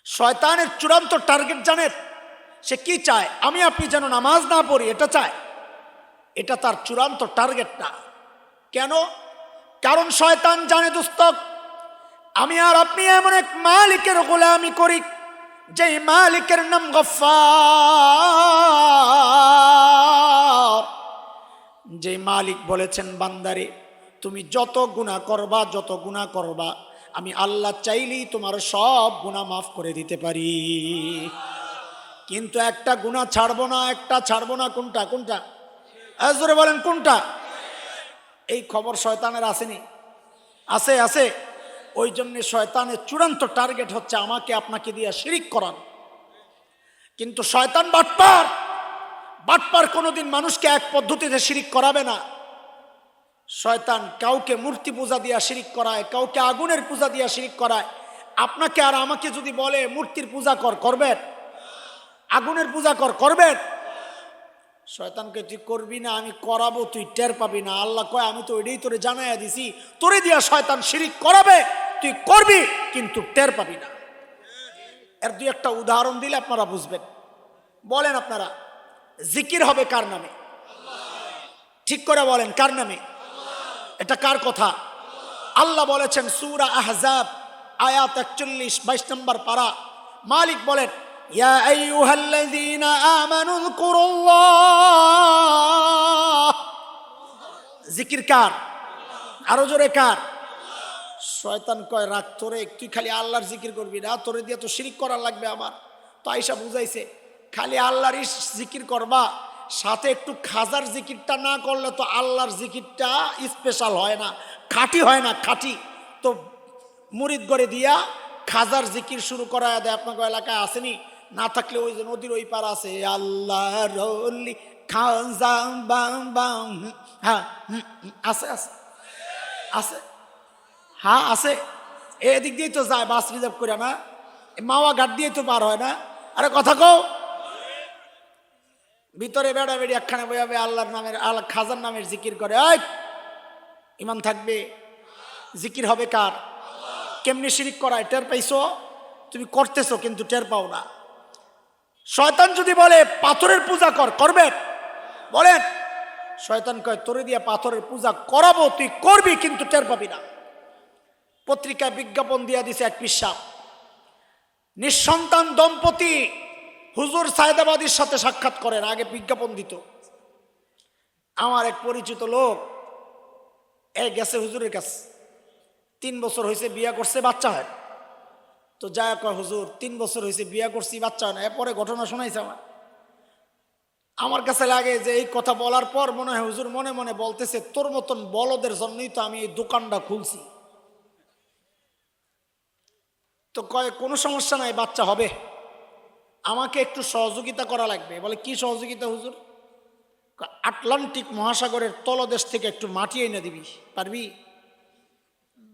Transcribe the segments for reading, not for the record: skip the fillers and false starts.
শয়তানের চূড়ান্ত টার্গেট জানেন? সে কি চায়? আমি আপনি যেন নামাজ না পড়ি, এটা চায়। এটা তার চূড়ান্ত টার্গেট না। কেন? কারণ শয়তান জানে দোস্ত, আমি আর আপনি এমন এক মালিকের গোলামি করি যে মালিকের নাম গফফার। যে মালিক বলেছেন, বান্দারে তুমি যত গুনাহ করবা আমি আল্লাহ চাইলেই তোমার সব গুনাহ মাফ করে দিতে পারি, কিন্তু একটা গুনাহ ছাড়বো না। কোনটা? জোরে বলেন কোনটা? এই খবর শয়তানের আসেনি? আছে। ওই জন্য শয়তানের চূড়ান্ত টার্গেট হচ্ছে আমাকে আপনাকে দিয়ে শিরিক করান। কিন্তু শয়তান বাটপার কোনোদিন মানুষকে এক পদ্ধতিতে শিরিক করাবে না। শয়তান কাউকে মূর্তি পূজা দিয়া শিরিক করায়, কাউকে আগুনের পূজা দিয়া শিরিক করায়। আপনাকে আর আমাকে যদি বলে মূর্তির পূজা করবেন? আগুনের পূজা করবেন? শয়তানকে তুই করবি না, আমি করাবো, তুই টের পাবি না। আল্লাহ কয় আমি তো এটাই তোরে জানাইয়া দিছি, তোরে দিয়া শয়তান শিরিক করাবে, তুই করবি কিন্তু টের পাবি না। এর দুই একটা উদাহরণ দিলে আপনারা বুঝবেন। বলেন আপনারা, জিকির হবে কার নামে? ঠিক করে বলেন, কার নামে? এটা কার কথা? আল্লাহ বলেছেন সূরা আহজাব আয়াত 41-22 নম্বর পারা। মালিক বলেন, ইয়া আইয়ুহাল্লাযীনা আমানু যকুরুল্লাহ। জিকির কার? আরো জোরে কার? শয়তান কয় রাখ তোরে, তুই খালি আল্লাহর জিকির করবি না, তোরে দিয়ে তো শিরিক করার লাগবে আমার। তো আয়েশা বুঝাইছে খালি আল্লাহরই জিকির করবা, সাথে একটু খাজার জিকিরটা না করলে তো আল্লাহর জিকিরটা স্পেশাল হয় না, খাঁটি হয় না। খাঁটি তো মুরিদ করে দিয়া খাজার জিকির শুরু করায় দেয়। আপনাকে এলাকায় আসেনি? না থাকলে ওই যে নদীর ওই পার আছে, আল্লাহর ওলি খাজা বাম বাম। হ্যাঁ আছে। হ্যাঁ আছে, এদিক দিয়েই তো যায় বাস রিজার্ভ করে না, মাওয়া ঘাট দিয়ে তো পার হয় না। আরে কথা কও, ভিতরে বেড়া বেড়ি একখানে বইয়াবে আল্লাহর নামের, আল্লাহ খাজার নামের জিকির করে। ইমান থাকবে? জিকির হবে কার? কেমনি শিরিক করায় টের পাইছো? তুমি করতেছো কিন্তু টের পাও না। শয়তান যদি বলে পাথরের পূজা করবেন? বলেন। শয়তান কয় তোরে দিয়া পাথরের পূজা করাবো, তুই করবি কিন্তু টের পাবি না। পত্রিকায় বিজ্ঞাপন দিয়া দিছে এক পিসাব, নিঃসন্তান দম্পতি হুজুর সায়দাবাদীর সাথে সাক্ষাৎ করেন। আগে বিজ্ঞাপন দিত। আমার এক পরিচিত লোক গেছে হুজুরের কাছে, 3 বছর হয়েছে বিয়া করছে, বাচ্চা হয়। তো যায় কয় হুজুর 3 বছর হয়েছে বিয়া করছি, বাচ্চা হয় না। এরপরে ঘটনা শোনাইছে আমার কাছে লাগে যে এই কথা বলার পর মনে হয় হুজুর মনে মনে বলতেছে তোর মতন বলদের জন্যই তো আমি এই দোকানটা খুলছি। তো কয় কোনো সমস্যা নাই, বাচ্চা হবে, আমাকে একটু সহযোগিতা করা লাগবে। বলে কি সহযোগিতা হুজুর? আটলান্টিক মহাসাগরের তলদেশ থেকে একটু মাটি এনে দিবি, পারবি?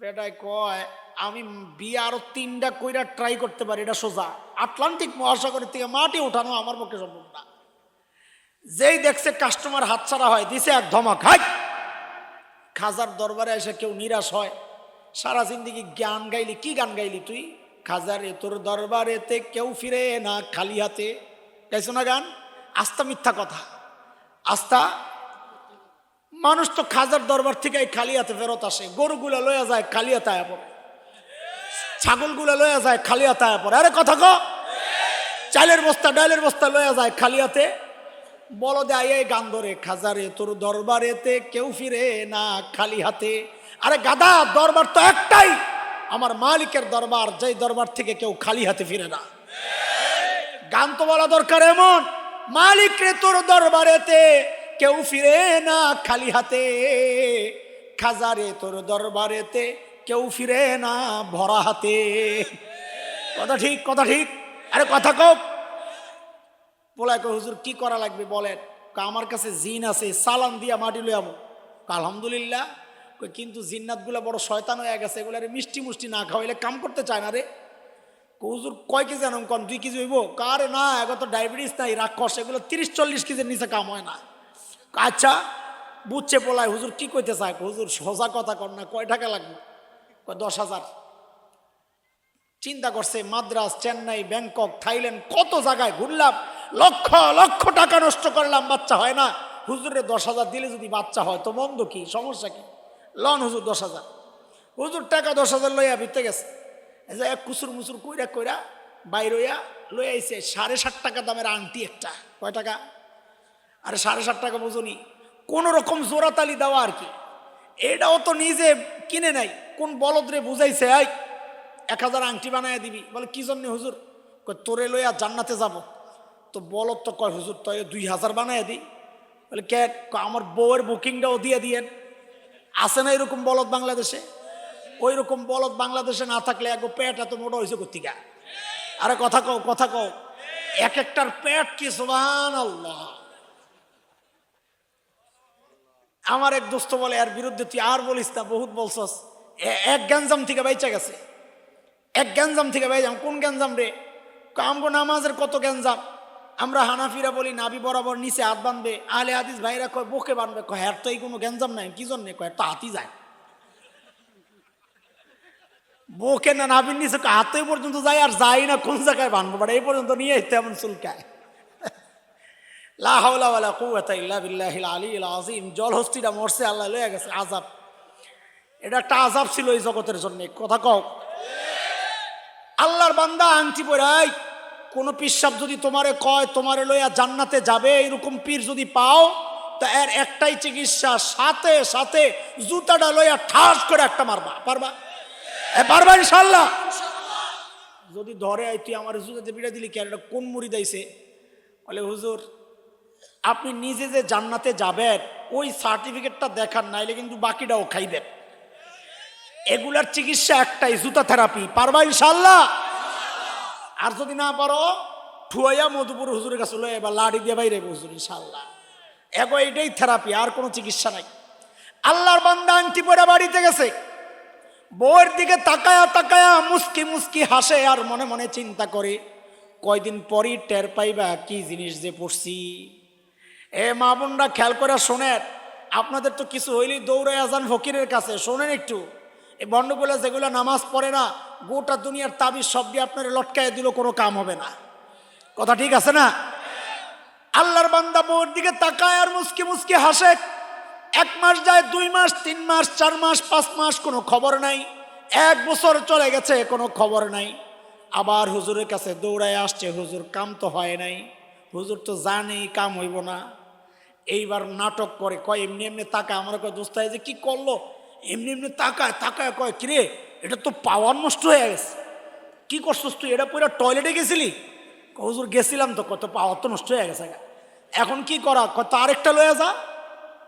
বেটায় কয় আমি বিয়ে আরো 3টা কইরা ট্রাই করতে পারি, এটা সোজা। আটলান্টিক মহাসাগরের থেকে মাটি উঠানো আমার পক্ষে সম্ভব না। যেই দেখছে কাস্টমার হাতছাড়া হয়, দিছে এক ধমক। হাই, খাজার দরবারে এসে কেউ নিরাশ হয়? সারা জিন্দিগি গান গাইলি, কি গান গাইলি তুই? খাজারে তোর দরবারেতে কেউ ফিরে না খালি হাতে। গাইছো না গান? আস্থা মিথ্যা কথা। আস্থা মানুষ তো খাজার দরবার থেকে খালি হাতে ফেরত আসে। গরুগুলা লইয়া যায় খালি হাতে আয়া পড়ে, ছাগলগুলা লইয়া যায় খালি হাতে আয়া পড়ে। আরে কথা কো, চালের বস্তা ডালের বস্তা লইয়া যায় খালি হাতে। বলদে আইয়ে গান ধরে, খাজারে তোর দরবারেতে কেউ ফিরে না খালি হাতে। আরে গাদা, দরবার তো একটাই, আমার মালিকের দরবার, যেই দরবার থেকে কেউ খালি হাতে ফিরে না। গান তো বলা দরকার এমন, মালিক রে তোর দরবারেতে কেউ ফিরে না খালি হাতে, খাজারে তোর দরবারেতে কেউ ফিরে না ভরা হাতে। কথা ঠিক, কথা ঠিক। আরে কথা কও। বলায় কয় হুজুর কি করা লাগবে বলেন? আমার কাছে জিন আছে, সালাম দিয়া মাটি লই যাবো। আলহামদুলিল্লাহ। কিন্তু জিন্নাত গুলা বড় শয়তান হয়ে গেছে, এগুলো মিষ্টি মুষ্টি না খাওয়াইলে কাম করতে চায় না রে। হুজুর কয় কেজি আনুন? কন 2 কেজি হইব? কারে না, এগুলো তো ডায়াবেটিস নাই, রাক্ষস, এগুলো 30-40 কেজির নিচে কাম হয় না। আচ্ছা বুঝছে বলায় হুজুর কি কইতে চায়? হুজুর সোজা কথা কর না, কয় টাকা লাগবে? কয় 10,000। চিন্তা করছে মাদ্রাজ, চেন্নাই, ব্যাংকক, থাইল্যান্ড কত জায়গায় ঘুরলাম, লক্ষ লক্ষ টাকা নষ্ট করলাম, বাচ্চা হয় না। হুজুরে 10,000 দিলে যদি বাচ্চা হয় তো মন্দ কি, সমস্যা কি? লন হুজুর 10,000। হুজুর টাকা 10,000 লইয়া ভিতরে গেছে, এক কুসুর মুসুর কইরা কইরা বাইর হইয়া লই আইছে 7.5 টাকা দামের আংটি একটা। কয় টাকা? আরে 7.5 টাকা বুঝুনি, কোন রকম জোরাতালি দেওয়া আর কি। এটাও তো নিজে কিনে নাই, কোন বলদরে বুঝাইছে, এই 1,000 আংটি বানায় দিবি। বলে কি জন্য হুজুর? কয় তোরে লইয়া জান্নাতে যাব। তো বলদ তো কয় হুজুর তো 2,000 বানায় দিই। বলে কে? আমার বউয়ের বুকিংটাও দিয়ে দিয়েন। আছে না এরকম বলদ বাংলাদেশে? ওই রকম বলদ বাংলাদেশে না থাকলে এক পেট এত মোটা হয়েছে কোত্থেকে? আরে কথা কও, কথা কও, এক একটার পেট কি সুবহানাল্লাহ। আমার এক দোস্ত বলে এর বিরুদ্ধে তুই আর বলিস না, বহুত বলছস। এক গ্যাঞ্জাম থেকে বাইচা গেছে, এক গ্যাঞ্জাম থেকে বাইজাম। কোন গ্যাঞ্জাম রে? আমগো নামাজের কত গ্যাঞ্জাম। আমরা হানাফিরা বলি নাবি বরাবর নিচে হাত বাঁধবে, আহলে হাদিস ভাইরা কয় বুকে বাঁধবে। কয় হ্যার তো এই কোনো গ্যাঞ্জাম নাই। কি জন্যে? কয় তো হাতি যায় বুকে, না নাবির নিচে হাতে পর্যন্ত যায়, আর যাই না কোন জায়গায় বাঁধবো, বাট এই পর্যন্ত নিয়ে আসতে এমন চুলকায়। লা হাওলা ওয়ালা কুওয়াতা ইল্লা বিল্লাহিল আলিয়্যিল আযীম। জলহস্তিটা মরছে, আল্লাহ লয়ে গেছে আযাব। এটা একটা আযাব ছিল এই জগতের জন্য। কথা কও। আল্লাহর বান্দা আংটি পরাই, কোন পিসাব যদি তোমারে কয় তোমারে লইয়া জান্নাতে যাবে, এরকম পীর যদি পাও, তা এর একটাই চিকিৎসা, সাথে সাথে জুতাটা লইয়া ঠাস করে একটা মারবা। পারবা? পারবা ইনশাআল্লাহ। যদি ধরে আই তুই আমার জুতাতে পিটা দিলি, কেন? এটা কোন মুড়ি দাইছে? বলে হুজুর আপনি নিজে যে জান্নাতে যাবেন ওই সার্টিফিকেটটা দেখান, নাইলে কিন্তু বাকিটাও খাইবেন। এগুলার চিকিৎসা একটাই, জুতা থেরাপি। পারবা ইনশাআল্লাহ? আর যদি না পারো ঠুয়াইয়া মধুপুর হুজুরের কাছে লয়ে এবার লাড়ি দিয়ে বাইরে হুজুর ইনশাআল্লাহ। এগো এইটাই থেরাপি, আর কোনো চিকিৎসা নাই। আল্লাহর বান্দা আংটি পরে বাড়িতে গেছে, বউয়ের দিকে তাকায়া তাকায়া মুস্কি মুস্কি হাসে, আর মনে মনে চিন্তা করে কয়দিন পরই টের পাইবা কি জিনিস যে পড়ছি। এ মা বোনরা খেয়াল করে শোনেন, আপনাদের তো কিছু হইলেই দৌড়ায় আজান ফকিরের কাছে। শোনেন একটু, এই বন্ডগুলো যেগুলো নামাজ পড়ে না, গোটা দুনিয়ার তাবিজ সব দিয়ে আপনার লটকায় দিল, কোনো কাম হবে না। কথা ঠিক আছে না? আল্লাহর বান্দা বউয়ের দিকে তাকায় আর মুস্কি মুস্কি হাসে। 1 মাস যায়, 2 মাস, 3 মাস, 4 মাস, 5 মাস, কোনো খবর নাই। 1 বছর চলে গেছে, কোনো খবর নাই। আবার হুজুরের কাছে দৌড়ায় আসছে, হুজুর কাম তো হয় নাই। হুজুর তো জানেই কাম হইব না। এইবার নাটক করে, কয় এমনি এমনি তাকায়। আমার কয় দোস্ত যে কি করলো, এমনি এমনি তাকায় তাকায়, কয় কিরে এটা তো পাওয়ার নষ্ট হয়ে গেছে। কি করছিস তুই? এটা পুরো টয়লেটে গেছিলি? হুজুর গেছিলাম তো। কত পাওয়ার তো নষ্ট হয়ে গেছে, এখন কি করা? কত আরেকটা লয়ে যা।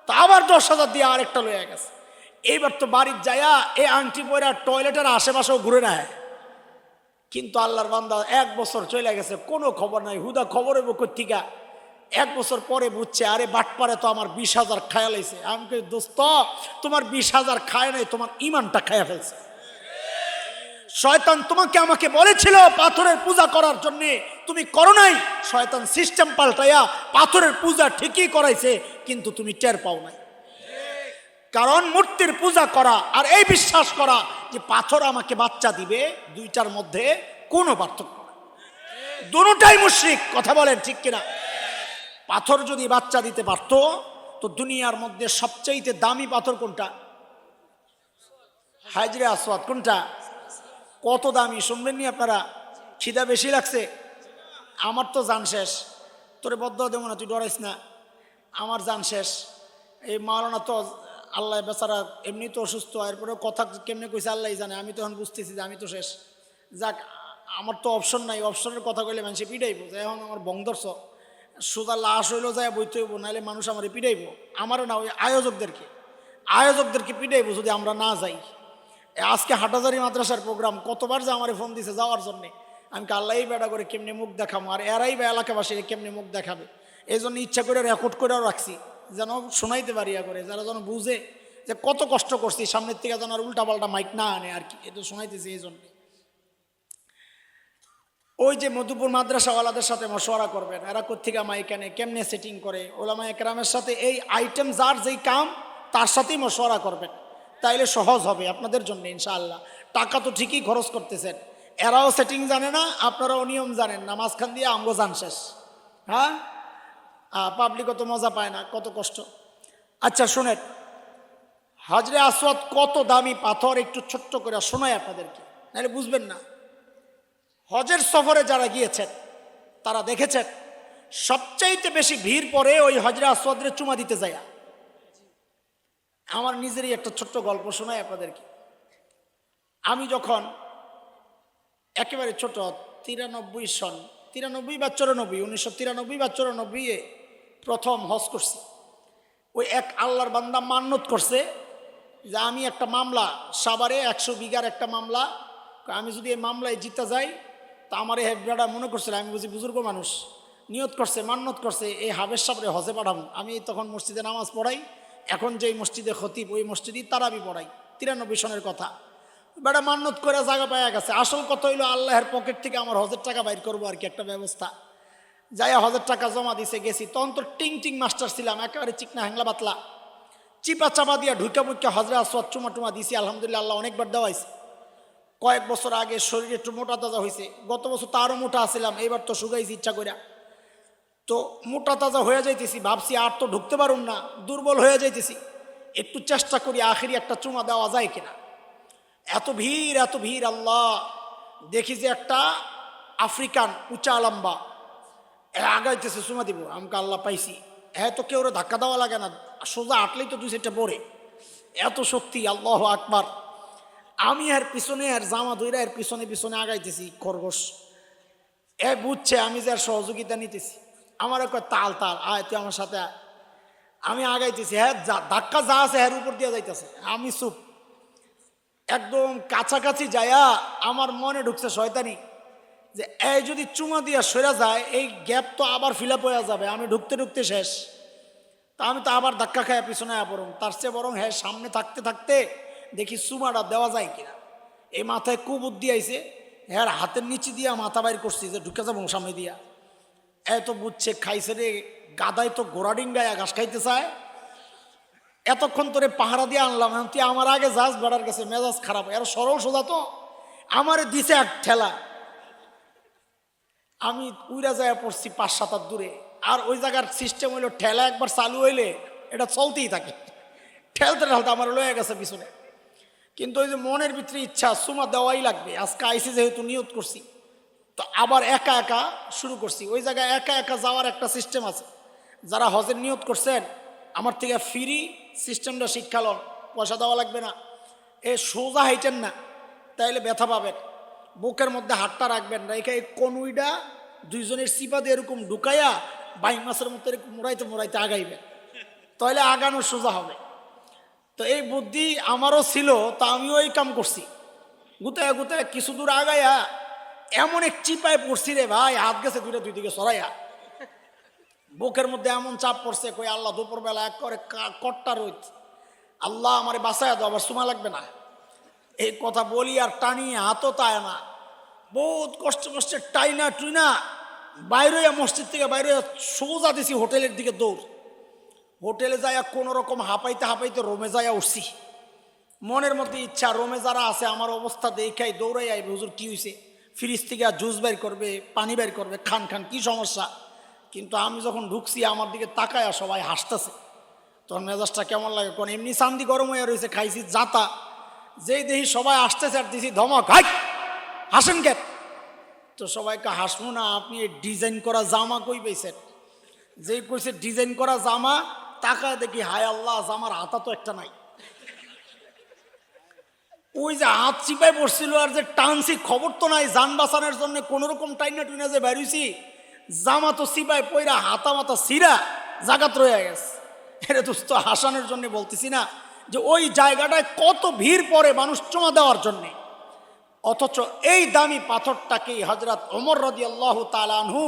তা আবার 10,000 দিয়ে আরেকটা লয়ে গেছে। এইবার তো বাড়ির যায়া এই আংটি পয়রা টয়লেটের আশেপাশেও ঘুরে নেয়। কিন্তু আল্লাহর বান্দা 1 বছর চলে গেছে, কোনো খবর নাই। হুদা খবর হইব কর্তিকা। 1 বছর পরে বুঝছে, আরে বাটপারে তো আমার 20,000 খায়া লাইছে। আমি কই দোস্ত তোমার 20,000 খায় নাই, তোমার ইমানটা খায়া ফেলছে। শয়তান তোমাকে আমাকে বলেছিল পাথরের পূজা করার জন্য, তুমি করো নাই। শয়তান সিস্টেম পাল্টাইয়া পাথরের পূজা ঠিকই করাইছে, কিন্তু তুমি টের পাও নাই। কারণ মূর্তির পূজা করা আর এই বিশ্বাস করা যে পাথর আমাকে বাচ্চা দিবে, দুইটার মধ্যে কোনো পার্থক্য নেই, দুটোটাই মুশরিক। কথা বলেন ঠিক কিনা? পাথর যদি বাচ্চা দিতে পারতো, তো দুনিয়ার মধ্যে সবচাইতে দামি পাথর কোনটা? হাজরে আসওয়াদ। কোনটা? কত দামি শুনবেন নি আপনারা? খিদা বেশি লাগছে? আমার তো জান শেষ। তোরে বদ্ধ দেবো না, তুই ডরাইস না। আমার জান শেষ। এই মাওলানা তো আল্লাহ বেচারা এমনি তো অসুস্থ, এরপরে কথা কেমনে কইছে আল্লাহ জানে। আমি তো এখন বুঝতেছি যে আমি তো শেষ। যাক, আমার তো অপশন নাই। অপশনের কথা কইলে মানুষে পিটাইব। এখন আমার বংদর্শ সোজা লাশ হইলো যায় বইতে হইব, নাহলে মানুষ আমার পিটাইব। আমারও না, ওই আয়োজকদেরকে পিটাইব যদি আমরা না যাই। আজকে হাটাজারি মাদ্রাসার প্রোগ্রাম, কতবার যে আমার ফোন দিছে যাওয়ার জন্যে। আমি আল্লাহ বেড়া করে কেমনে মুখ দেখাবো, আর এরাই বা এলাকাবাসী কেমনে মুখ দেখাবে। এই জন্য ইচ্ছা করে রেকর্ড করেও রাখছি, যেন শোনাইতে পারি করে, যারা যেন বুঝে যে কত কষ্ট করছি। সামনের থেকে যেন আর উল্টাপাল্টা মাইক না আনে আর কি, এটা শোনাইতেছি এই জন্য। ওই যে মধুপুর মাদ্রাসাওয়ালাদের সাথে মশওয়ারা করবেন, এরা কোত্থেকে মাইক আনে, কেমনে সেটিং করে। ওলামা একরামের সাথে এই আইটেম যার যেই কাম তার সাথেই মশওয়ারা করবেন, তাইলে সহজ হবে আপনাদের জন্য ইনশাআল্লাহ। টাকা তো ঠিকই খরচ করতেছেন, এরাও সেটিং জানে না, আপনারাও নিয়ম জানেন না, মাঝখান দিয়ে আমগো জান শেষ। হ্যাঁ, পাবলিকও তো মজা পায় না, কত কষ্ট। আচ্ছা শোনেন, হাজরে আসওয়াদ কত দামি পাথর, একটু ছোট্ট করে শোনাই আপনাদেরকে, নাহলে বুঝবেন না। হজের সফরে যারা গিয়েছেন তারা দেখেছেন সবচাইতে বেশি ভিড় পড়ে ওই হজরে আসওয়াদের চুমা দিতে যায়। আমার নিজেরই একটা ছোট্ট গল্প শোনাই আপনাদেরকে। আমি যখন একেবারে ছোট, 93 সন, 93 বা 94, 1993 বা 94 প্রথম হজ করছি। ওই এক আল্লাহর বান্দা মান্নত করছে যে আমি একটা মামলা, সাভারে 100 বিঘার একটা মামলা, আমি যদি এই মামলায় জিতে যাই তা আমার এই হেডব্রাডা মনে করছিল, আমি বুঝি বুজুর্গ মানুষ, নিয়ত করছে, মান্নত করছে এই হাবের সাবরে হজে পাঠাবো। আমি তখন মসজিদে নামাজ পড়াই, এখন যেই মসজিদে খতিব ওই মসজিদই তারাবি পড়াই, 93 সনের কথা। বেটা মান্নত করে জায়গা পাওয়া গেছে। আসল কথা হইলো আল্লাহর পকেট থেকে আমার হজের টাকা বাইর করবো আর কি, একটা ব্যবস্থা। যাই হজের টাকা জমা দিছে, গেছি। তখন তো টিং টিং মাস্টার ছিলাম, একেবারে চিকনা হ্যাংলা পাতলা, চিপা চাপা দিয়া ঢুকা মুখা হজরে আসওয়াদ চুমা টুমা দিছি। আলহামদুলিল্লাহ, আল্লাহ অনেকবার দেওয়াইছে। কয়েক বছর আগে শরীরে একটু মোটা তাজা হয়েছে, গত বছর তো আরও মোটা আসছিলাম, এইবার তো শুকাইছি ইচ্ছা করে। তো মোটা তাজা হয়ে যাইতেছি, ভাবছি আর তো ঢুকতে পারুন না, দুর্বল হয়ে যাইতেছি, একটু চেষ্টা করি আখেরি একটা চুমা দেওয়া যায় কিনা। এত ভিড়, এত ভিড়, আল্লাহ! দেখি যে একটা আফ্রিকান উঁচা লম্বা আগাইতেছে, চুমা দিব। আমাকে আল্লাহ পাইছি, হ্যাঁ তো কেউ ধাক্কা দেওয়া লাগে না, সোজা আটলেই তো 2-4টা পড়ে, এত শক্তি, আল্লাহ আকবার। আমি এর পিছনে, আর জামা ধইরা এর পিছনে পিছনে আগাইতেছি খরগোশ। বুঝছে আমি যে আর সহযোগিতা নিতেছি, আমার কয় তাল তাল, আয় তুই আমার সাথে আয়। আমি আগাইতেছি, হ্যাঁ ধাক্কা যা আছে এর উপর দিয়ে যাইতেছে, আমি চুপ। একদম কাছাকাছি যায়া আমার মনে ঢুকছে শয়তানি যে এই যদি চুমা দিয়া সরে যায়, এই গ্যাপ তো আবার ফিল আপ হয়ে যাবে, আমি ঢুকতে ঢুকতে শেষ। তা আমি তো আবার ধাক্কা খাইয়া পিছনে পড়ুন, তার চেয়ে বরং হ্যাঁ সামনে থাকতে থাকতে দেখি চুমাটা দেওয়া যায় কিনা। এই মাথায় কুবুদ্ধি আইছে, হ্যাঁ হাতের নিচে দিয়া মাথা বাইর করছি যে ঢুকে যাবো সামনে দিয়া। এত বুঝছে, খাইছে রে গাদায় তো ঘোড়া ডিঙ্গায় ঘাস খাইতে চায়। এতক্ষণ তোরে পাহারা দিয়ে আনলাম, তুই আমার আগে যাস, বেড়ার কাছে মেজাজ খারাপ, এর সরল সোজা তো আমারে দিছে এক ঠেলা। আমি উইরা যায় পড়ছি 5-7 হাত দূরে। আর ওই জায়গার সিস্টেম হইলো ঠেলা একবার চালু হইলে এটা চলতেই থাকে, ঠেলতে ঠেলতে আমার লয়ে গেছে পিছনে। কিন্তু ওই যে মনের ভিতরে ইচ্ছা চুমা দেওয়াই লাগবে, আজকে আইসি যেহেতু নিয়ত করছি, তো আবার একা একা শুরু করছি। ওই জায়গায় একা একা যাওয়ার একটা সিস্টেম আছে, যারা হজের নিয়ত করছেন আমার থেকে ফ্রি সিস্টেমটা শিক্ষা লন, পয়সা দেওয়া লাগবে না। এ সোজা হাইটেন না, তাইলে ব্যথা পাবেন। বুকের মধ্যে হাতটা রাখবেন, রেখে এই কনুইটা দুইজনের চিপা দিয়ে এরকম ঢুকাইয়া বাইক মাছের মতো এরকম মোড়াইতে মোড়াইতে আগাইবেন, তাহলে আগানো সোজা হবে। তো এই বুদ্ধি আমারও ছিল, তা আমিও এই কাম করছি। গুতায় গুতায় কিছু দূর আগাইয়া এমন এক চিপায় পড়ছি রে ভাই, হাত গেছে দুই দিকে সরাইয়া। বুকের মধ্যে এমন চাপ পড়ছে, কই আল্লাহ দুপুরবেলা এক করে কট্টা রোদ, আল্লাহ আমারে বাঁচায় দাও, আবার সময় লাগবে না। এই কথা বলি আর টানি হাতও তায় না, বহুত কষ্ট কষ্টে টাইনা টুইনা বাইরে মসজিদ থেকে বাইরে সোজা দিছি হোটেলের দিকে দৌড়। হোটেলে যাইয়া কোনো রকম হাঁপাইতে হাঁপাইতে রোমে যাইয়া উঠছি। মনের মধ্যে ইচ্ছা, রোমে যারা আছে আমার অবস্থা দেখাই দৌড়াই আইবে, হুজুর কি হয়েছে, ফ্রিজ থেকে জুস বের করবে, পানি বের করবে, খান খান কি সমস্যা। কিন্তু আমি যখন ঢুকছি আমার দিকে তাকায়া সবাই হাসতেছে, তখন মেজাজটা কেমন লাগে কোন, এমনি চান্দি গরম হয়ে রয়েছে, খাইছি জাতা, যেই দেখি সবাই আসতেছে আর দিছি ধমক, হাই হাসেন কে? তো সবাইকে হাসবো না, আপনি এই ডিজাইন করা জামা কই পেয়েছেন? যেই কইছে ডিজাইন করা জামা, তাকায় দেখি হায় আল্লাহ, জামার হাতা তো একটা নাই। ওই যে হাত চিপায় পড়ছিল আর যে টানছি, খবর তো নাই, যান বাঁচানোর জন্য কোন রকম টাইনা টুইনা যে বেরোইছি, জামা তো চিপায় পইরা হাতা মাথা সিরা জাগাত রয়ে গেছে। এটা দোস্ত হাসানোর জন্য বলতেছি না, যে ওই জায়গাটায় কত ভিড় পড়ে মানুষ চুমা দেওয়ার জন্যে। অথচ এই দামি পাথরটাকেই হযরত ওমর রাদিয়াল্লাহু তাআলা আনহু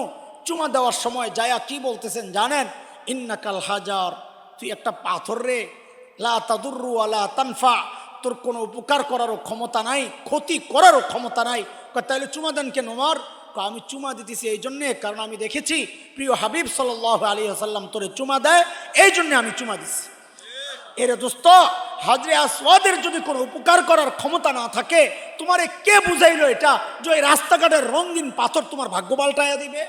চুমা দেওয়ার সময় যায়া কি বলতেছেন জানেন? ইন্নাকাল হাজার, তুই একটা পাথর রে, লা তাদুররু ওয়ালা তানফা, তোর কোনো উপকার করারও ক্ষমতা নাই, ক্ষতি করারও ক্ষমতা নাই। তাহলে চুমা দেন কেন ওমর? আমি চুমা দিতেছি এই জন্যে, কারণ আমি দেখেছি প্রিয় হাবিব সাল্লাল্লাহু আলাইহি ওয়াসাল্লাম তোরে চুমা দেয়, এই জন্যে আমি চুমা দিছি। এরে দোস্ত, হাজরে আসওয়াদের যদি কোনো উপকার করার ক্ষমতা না থাকে, তোমারে কে বুঝাইলো এটা যে ওই রাস্তাঘাটের রঙিন পাথর তোমার ভাগ্য পাল্টাইয়া দিবে?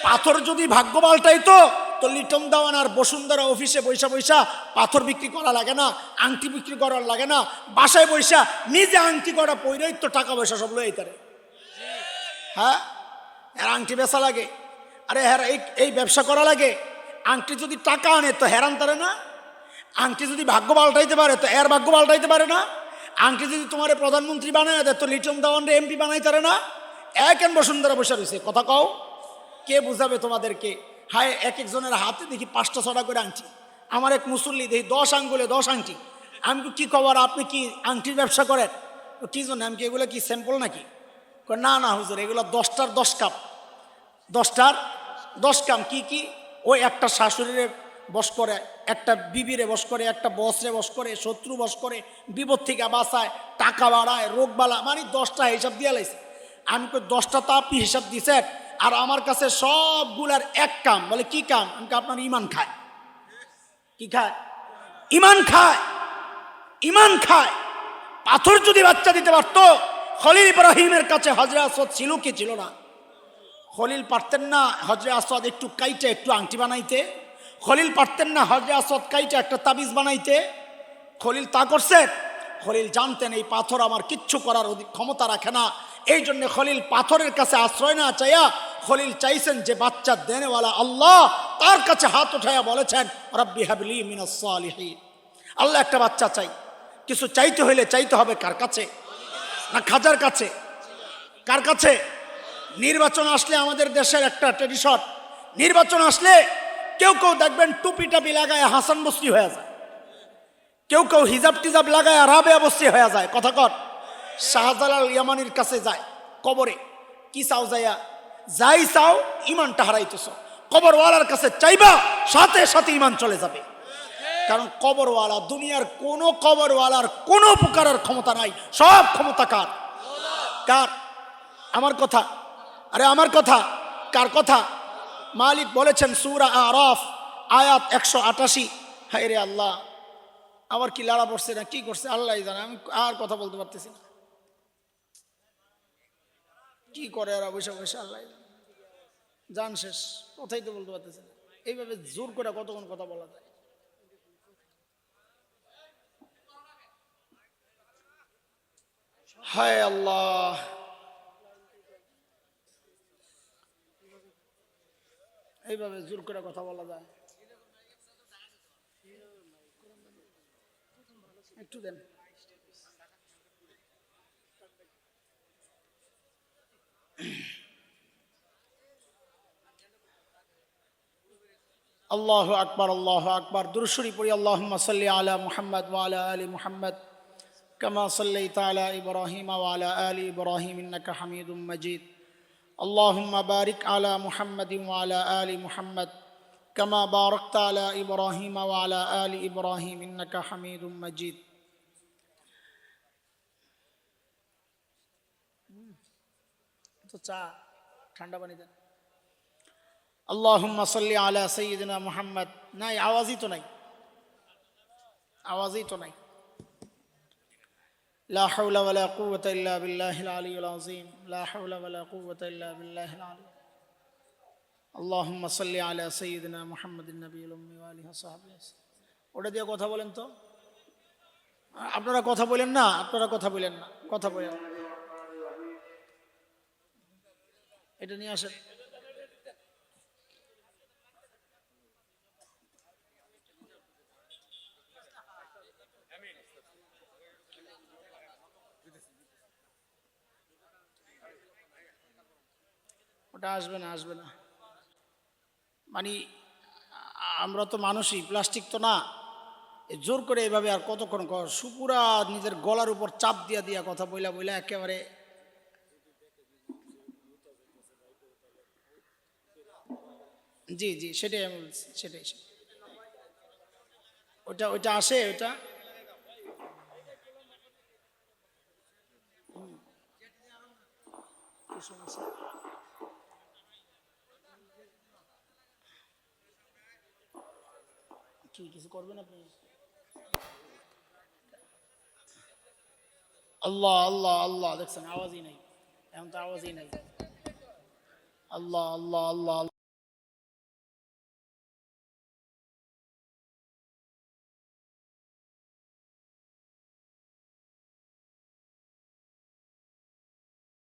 পাথর যদি ভাগ্য পাল্টাইতো তো লিটন দেওয়ান আর বসুন্ধরা অফিসে বৈশা বৈশা পাথর বিক্রি করা লাগে না, আংটি বিক্রি করার লাগে না, বাসায় বৈশা নিজে আংটি করা পইরেই তো টাকা পয়সা সব লই তারে। হ্যাঁ, এর আংটি বেচা লাগে, আরে হ্যাঁ এই ব্যবসা করা লাগে। আংটি যদি টাকা আনে তো হেরান তারে না? আংটি যদি ভাগ্য পাল্টাইতে পারে তো এর ভাগ্য পাল্টাইতে পারে না? আংটি যদি তোমার প্রধানমন্ত্রী বানায় দেয় তো লিটন দেওয়ান এমপি বানাই তারে না? একেন বসুন্ধরা বসে রয়েছে, কথা কও, কে বুঝাবে তোমাদেরকে? হায়, এক একজনের হাতে দেখি 5টা 6টা করে আংটি। আমার এক মুসল্লি দেখি 10 আঙ্গুলে 10 আংটি। আমি কি খবর, আপনি কি আংটির ব্যবসা করেন? কি জন্য? আমি কি এগুলো কি স্যাম্পল নাকি? না না হুজুর, এগুলো 10টার 10 কাপ, 10টার 10 কাম। কি কি? ওই একটা শাশুড়িরে বশ করে, একটা বিবিরে বশ করে, একটা বসরে বশ করে, শত্রু বশ করে, বিপদ থেকে বাঁচায়, টাকা বাড়ায়, রোগ বালা, মানে 10টা হিসাব দিয়ে লাইছে। আমি কই 10টা তো আপনি হিসাব দিছেন, আর আমার কাছে সবগুলার এক কাম। বলে কি কাম? আমি আপনার ইমান খায়। কি খায়? ইমান খায়, ইমান খায়। পাথর যদি বাচ্চা দিতে পারতো, খলিল ইব্রাহিমের কাছে হজরে আসওয়াদ ছিল কি ছিল না? খলিল পারতেন না হজরে আসওয়াদ একটু কাইটা একটু আংটি বানাইতে? খলিল পারতেন না হজরে আসওয়াদ কাইটা একটা তাবিজ বানাইতে? খলিল তা করছে? খলিল জানতেন এই পাথর আমার কিচ্ছু করার ক্ষমতা রাখে না। এই জন্য খলিল পাথরের কাছে আশ্রয় না চাইয়া খলিল চাইছেন যে বাচ্চা দেনেওয়ালা আল্লাহ, তার কাছে হাত উঠাইয়া বলেছেন রব্বি হাবলি মিনাস সালিহিন। আল্লাহ একটা বাচ্চা চাই। কিছু চাইতে হইলে চাইতে হবে কার কাছে? না খাজার কাছে? কার কাছে? নির্বাচন আসলে আমাদের দেশের একটা ট্রেডিশন, নির্বাচন আসলে কেউ কেউ দেখবেন টুপি টাপি লাগায় হাসান বস্তি হয়ে যায়, কেউ কেউ হিজাব টিজাব লাগায় রাবেয়া বস্তি হয়ে যায়। কথা কর। শাহজালাল ইয়ামানির কাছে যায় কবরে, কি চাও যাইয়া? যাই চাও ইমানটা হারাইতেছ, কবরওয়ালার কাছে চাইবা সাথে সাথে ইমান চলে যাবে। কারণ কবরওয়ালা, দুনিয়ার কোন কবরওয়ালার কোন উপকারের ক্ষমতা নাই, সব ক্ষমতা কার? কার? আমার কথা, আরে আমার কথা, কার কথা? মালিক বলেছেন সূরা আরাফ আয়াত 188। হায় রে আল্লাহ, আবার কি লাড়া পড়ছে না কি করছে আল্লাহ জানে, আমি আর কথা বলতে পারতেছি না। কি করে এরা বসে বসে, আল্লাহ জান শেষ, কথাই তো বলতে পারতেছি না। এইভাবে জোর করে কতক্ষণ কথা বলা যায়? হায় আল্লাহ, এইভাবে জোর করে কথা বলা যায়? একটু দেন। আল্লাহু আকবার, আল্লাহু আকবার। দুরূদ শরীফ পড়ি। আল্লাহুম্মা সাল্লি আলা মুহাম্মদ ওয়া আলা আলি মুহাম্মদ কামা সাল্লাইতা আলা ইব্রাহিম ওয়া আলা আলি ইব্রাহিম ইন্নাকা হামিদুম মাজিদ। আল্লাহুম্মা বারিক আলা মুহাম্মাদিন ওয়া আলা আলি মুহাম্মদ কামা বারাকতা আলা ইব্রাহিম ওয়া আলা আলি ইব্রাহিম ইন্নাকা হামিদুম মাজিদ। তো চা ঠান্ডা পানি দেন। আল্লাহুম্মা সাল্লি আলা সাইয়্যিদিনা মুহাম্মদ। নাই, আওয়াজই তো নাই, আওয়াজই তো নাই। লা হাওলা ওয়ালা কুওয়াতা ইল্লা বিল্লাহিল আলিয়্যিল আযীম। লা হাওলা ওয়ালা কুওয়াতা ইল্লা বিল্লাহিল আলী। আল্লাহুম্মা সাল্লি আলা সাইয়্যিদিনা মুহাম্মাদিন নবিয়্যিল উম্মি ওয়া আলিহি ওয়া সাহবিহি। ওটা দিয়ে কথা বলেন তো। আপনারা কথা বলেন না, আপনারা কথা বলেন না, কথা বলেন। এটা নিয়ে আসেন। ওটা আসবে না, আসবে না। মানে আমরা তো মানুষই, প্লাস্টিক তো না। জোর করে এভাবে আর কতক্ষণ সুপুরা নিজের গলার উপর চাপ দিয়া দিয়া কথা বইলা বইলা একেবারে। জি জি, সেটাই আমি বলছি, সেটাই। ওটা ওইটা আসে, ওটা কি সমস্যা? কি কিছু করবেন আপনি? আল্লাহ আল্লাহ আল্লাহ, দেখছেন আওয়াজই নাই, এখন তো আওয়াজই নাই। আল্লাহ আল্লাহ আল্লাহ।